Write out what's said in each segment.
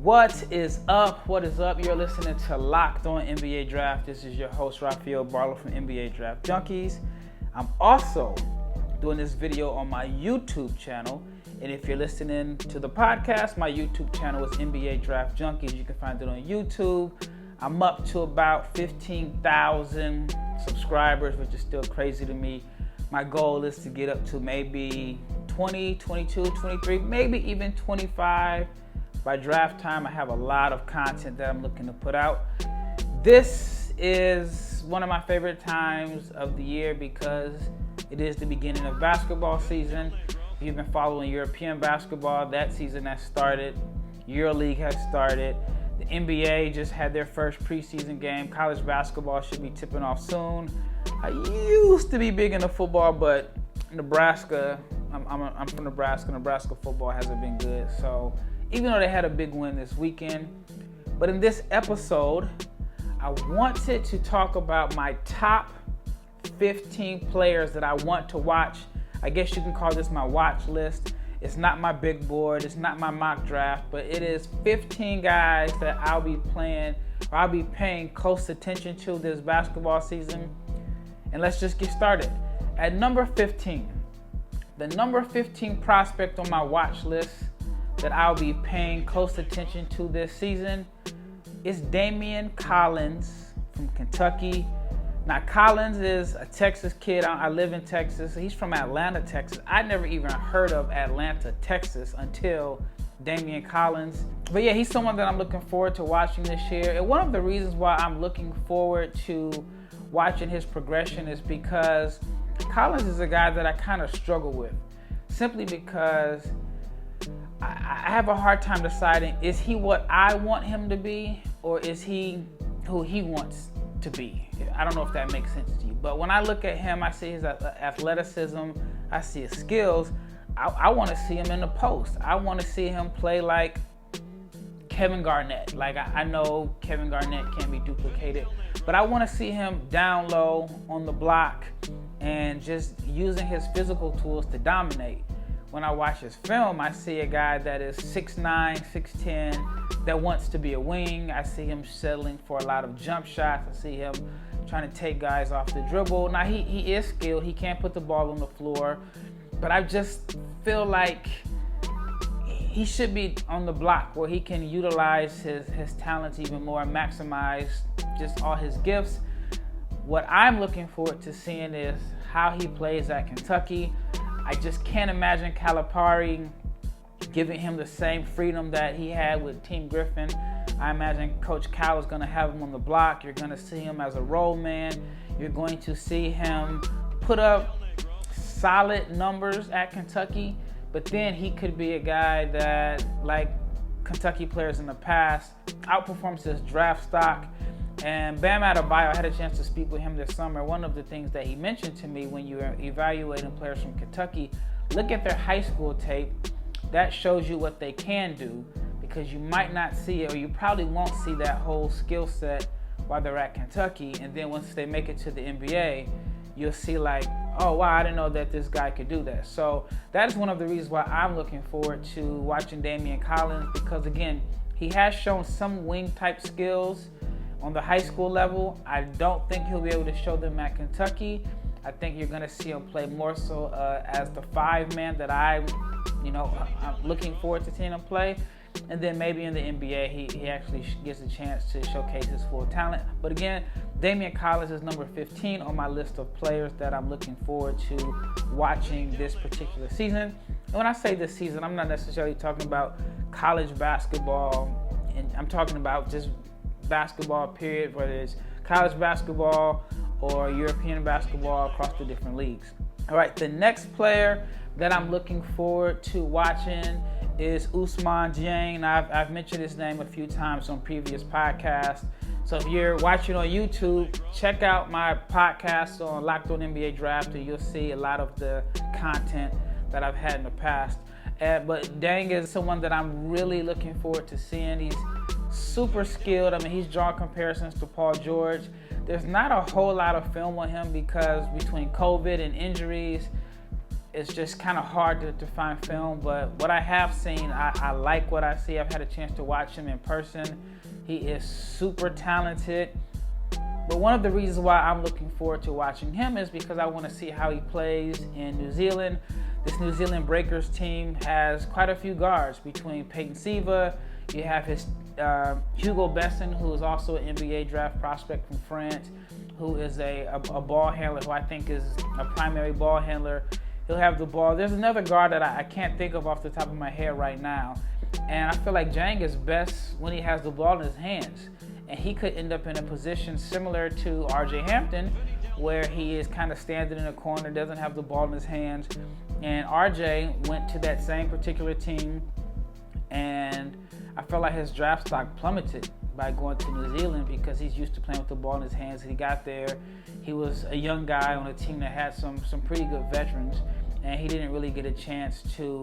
What is up? What is up? You're listening to Locked On NBA Draft. This is your host, Rafael Baldwin from NBA Draft Junkies. I'm also doing this video on my YouTube channel. And if you're listening to the podcast, my YouTube channel is NBA Draft Junkies. You can find it on YouTube. I'm up to about 15,000 subscribers, which is still crazy to me. My goal is to get up to maybe 20, 22, 23, maybe even 25. By draft time, I have a lot of content that I'm looking to put out. This is one of my favorite times of the year because it is the beginning of basketball season. If you've been following European basketball, that season has started. EuroLeague has started. The NBA just had their first preseason game. College basketball should be tipping off soon. I used to be big into football, but Nebraska, I'm from Nebraska. Nebraska football hasn't been good. So even though they had a big win this weekend. But in this episode, I wanted to talk about my top 15 players that I want to watch. I guess you can call this my watch list. It's not my big board, it's not my mock draft, but it is 15 guys that I'll be paying close attention to this basketball season. And let's just get started. At number 15, the number 15 prospect on my watch list that I'll be paying close attention to this season is Daimion Collins from Kentucky. Now, Collins is a Texas kid. I live in Texas. He's from Atlanta, Texas. I never even heard of Atlanta, Texas until Daimion Collins. But yeah, he's someone that I'm looking forward to watching this year. And one of the reasons why I'm looking forward to watching his progression is because Collins is a guy that I kind of struggle with. Simply because I have a hard time deciding, is he what I want him to be, or is he who he wants to be? I don't know if that makes sense to you. But when I look at him, I see his athleticism, I see his skills. I want to see him in the post. I want to see him play like Kevin Garnett. Like, I know Kevin Garnett can't be duplicated, but I want to see him down low on the block and just using his physical tools to dominate. When I watch his film, I see a guy that is 6'9", 6'10", that wants to be a wing. I see him settling for a lot of jump shots. I see him trying to take guys off the dribble. Now, he is skilled. He can't put the ball on the floor. But I just feel like he should be on the block where he can utilize his talents even more and maximize just all his gifts. What I'm looking forward to seeing is how he plays at Kentucky. I just can't imagine Calipari giving him the same freedom that he had with Team Griffin. I imagine Coach Cal is going to have him on the block. You're going to see him as a role man. You're going to see him put up solid numbers at Kentucky, but then he could be a guy that, like Kentucky players in the past, outperforms his draft stock. And Bam Adebayo, I had a chance to speak with him this summer. One of the things that he mentioned to me when you're evaluating players from Kentucky, look at their high school tape. That shows you what they can do, because you might not see it, or you probably won't see that whole skill set while they're at Kentucky. And then once they make it to the NBA, you'll see like, oh wow, I didn't know that this guy could do that. So that is one of the reasons why I'm looking forward to watching Daimion Collins, because again, he has shown some wing type skills on the high school level. I don't think he'll be able to show them at Kentucky. I think you're going to see him play more so as the 5-man that I'm looking forward to seeing him play. And then maybe in the NBA, he actually gets a chance to showcase his full talent. But again, Daimion Collins is number 15 on my list of players that I'm looking forward to watching this particular season. And when I say this season, I'm not necessarily talking about college basketball, and I'm talking about just basketball period, whether it's college basketball or European basketball across the different leagues. All right, the next player that I'm looking forward to watching is Ousmane Dieng. Now, I've mentioned his name a few times on previous podcasts. So if you're watching on YouTube, check out my podcast on Locked On NBA Draft, and you'll see a lot of the content that I've had in the past. But Dieng is someone that I'm really looking forward to seeing. He's super skilled. I mean, he's drawn comparisons to Paul George. There's not a whole lot of film on him because between COVID and injuries, it's just kind of hard to find film. But what I have seen, I like what I see. I've had a chance to watch him in person. He is super talented. But one of the reasons why I'm looking forward to watching him is because I want to see how he plays in New Zealand. This New Zealand Breakers team has quite a few guards between Peyton Siva. You have his Hugo Besson, who is also an NBA draft prospect from France, who is a ball handler, who I think is a primary ball handler. He'll have the ball. There's another guard that I can't think of off the top of my head right now. And I feel like Dieng is best when he has the ball in his hands. And he could end up in a position similar to R.J. Hampton, where he is kind of standing in a corner, doesn't have the ball in his hands. And R.J. went to that same particular team, and I felt like his draft stock plummeted by going to New Zealand because he's used to playing with the ball in his hands. He got there, he was a young guy on a team that had some pretty good veterans, and he didn't really get a chance to,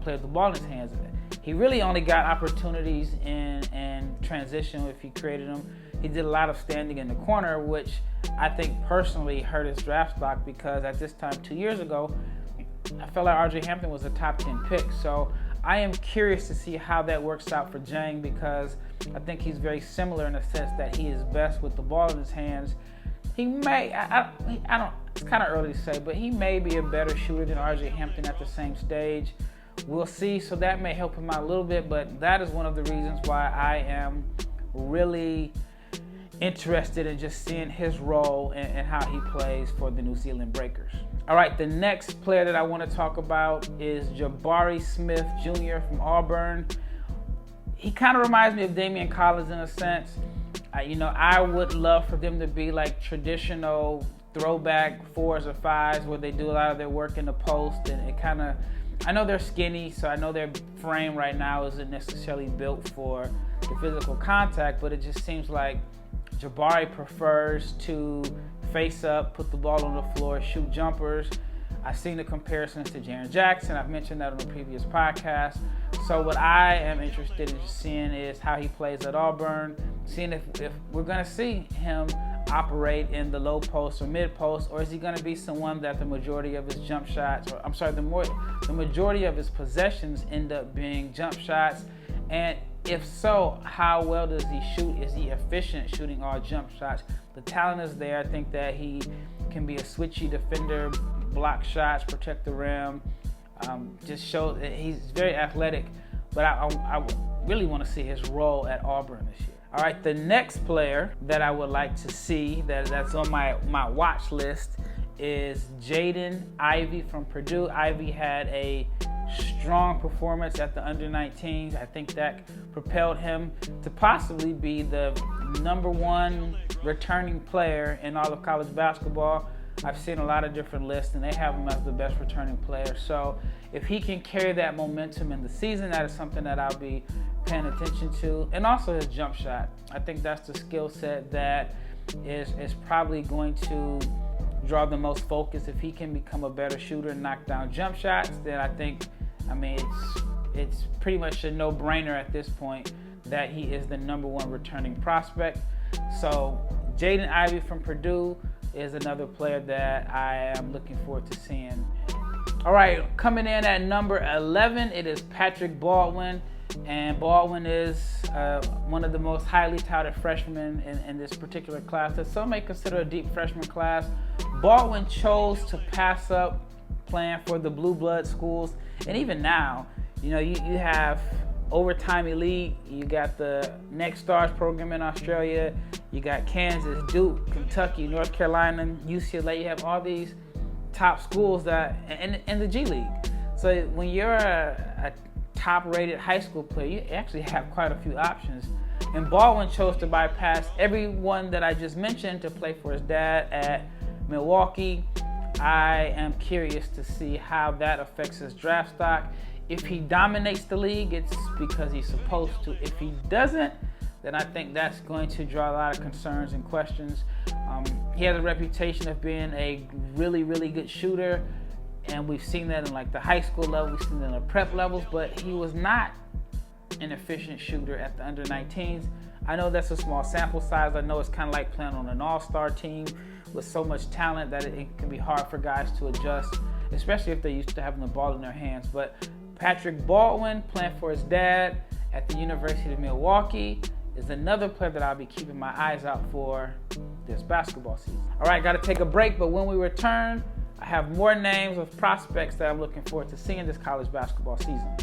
play with the ball in his hands. He really only got opportunities in transition if he created them. He did a lot of standing in the corner, which I think personally hurt his draft stock because at this time 2 years ago, I felt like R.J. Hampton was a top 10 pick. So I am curious to see how that works out for Dieng because I think he's very similar in the sense that he is best with the ball in his hands. He may, I don't, it's kind of early to say, but he may be a better shooter than R.J. Hampton at the same stage. We'll see, so that may help him out a little bit, but that is one of the reasons why I am really interested in just seeing his role and how he plays for the New Zealand Breakers. All right, the next player that I want to talk about is Jabari Smith Jr. from Auburn. He kind of reminds me of Daimion Collins in a sense. I would love for them to be like traditional throwback 4s or 5s where they do a lot of their work in the post, and it kind of, I know they're skinny, so I know their frame right now isn't necessarily built for the physical contact, but it just seems like Jabari prefers to face up, put the ball on the floor, shoot jumpers. I've seen the comparisons to Jaren Jackson. I've mentioned that on the previous podcast. So what I am interested in seeing is how he plays at Auburn, seeing if we're going to see him operate in the low post or mid post, or is he going to be someone that the majority of his jump shots, or the majority of his possessions end up being jump shots? And if so, how well does he shoot? Is he efficient shooting all jump shots? The talent is there. I think that he can be a switchy defender, block shots, protect the rim, just show that he's very athletic. But I really want to see his role at Auburn this year. All right, the next player that I would like to see that's on my watch list is Jaden Ivey from Purdue. Ivey had a strong performance at the under-19s. I think that propelled him to possibly be the #1 returning player in all of college basketball. I've seen a lot of different lists, and they have him as the best returning player. So if he can carry that momentum in the season, that is something that I'll be paying attention to. And also his jump shot. I think that's the skill set that is probably going to draw the most focus. If he can become a better shooter and knock down jump shots, then it's pretty much a no-brainer at this point that he is the #1 returning prospect. So Jaden Ivey from Purdue is another player that I am looking forward to seeing. All right, coming in at number 11, it is Patrick Baldwin. And Baldwin is one of the most highly touted freshmen in this particular class that some may consider a deep freshman class. Baldwin chose to pass up playing for the blue blood schools. And even now, you have Overtime Elite, you got the Next Stars program in Australia, you got Kansas, Duke, Kentucky, North Carolina, UCLA. You have all these top schools that in the G League. So when you're a top-rated high school player, you actually have quite a few options. And Baldwin chose to bypass everyone that I just mentioned to play for his dad at Milwaukee. I am curious to see how that affects his draft stock. If he dominates the league, it's because he's supposed to. If he doesn't, then I think that's going to draw a lot of concerns and questions. He has a reputation of being a really, really good shooter, and we've seen that in like the high school level, we've seen it in the prep levels, but he was not an efficient shooter at the under-19s. I know that's a small sample size. I know it's kind of like playing on an all-star team with so much talent that it can be hard for guys to adjust. especially if they're used to having the ball in their hands. But Patrick Baldwin, playing for his dad at the University of Milwaukee, is another player that I'll be keeping my eyes out for this basketball season. All right, got to take a break, but when we return, I have more names of prospects that I'm looking forward to seeing this college basketball season.